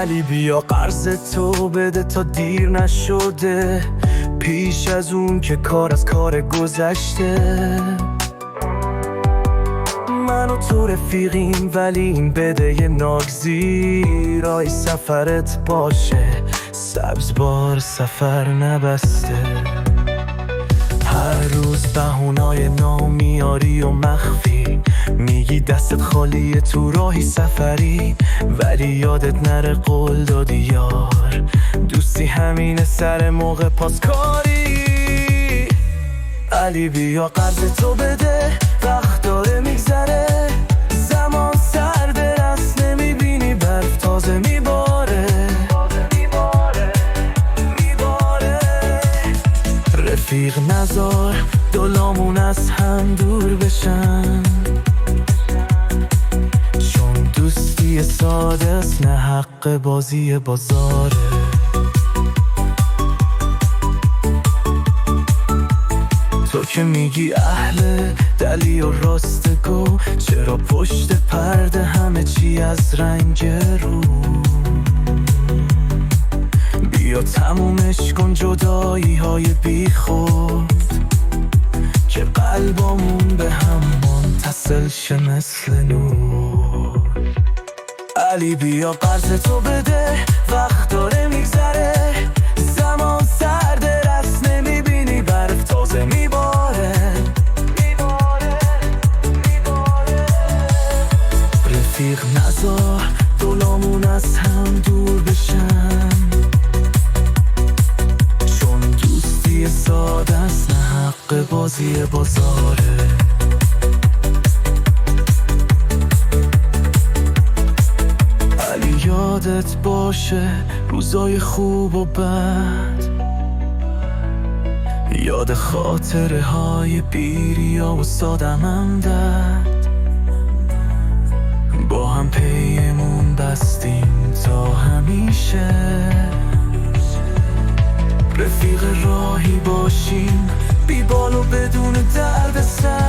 علی بیا قرض تو بده تا دیر نشده، پیش از اون که کار از کار گذشته. من و تو رفیقیم ولی این بده ناگزیرای سفرت باشه، سبز بار سفر نبسته. هر روز بهونای نامیاری و مخفی، میگی دستت خالیه تو راهی سفری، ولی یادت نره قول دادی یار، دوستی همینه سر موقع پاسکاری. علی بیا قرض تو بده، وقت داره میگذره، زمان سرده رست نمیبینی برف تازه میباره. رفیق نزار دلامون از هم دور بشن، چون دوستی ساده است نه حق بازی بازاره. تو که میگی اهل دلی و راستگو، چرا پشت پرده همه چی از رنگ رو؟ بیا تمومش کن جدایی های بی خود، که قلبامون به هم منتصل شه مثل نور. علی بیا قرض تو بده، وقت داره میگذره، زمان سرده رست نمیبینی برف تازه میباره. رفیق نزار دلامون از هم دور بشن، چون دوستی ساده است نه حق بازی بازاره. علی یادت باشه روزای خوب و بد، یاد خاطره های بیریا و سادمم دد، با هم پیمون بستیم تا همیشه. رفیق راهی باشیم بی بال و بدون درد سر،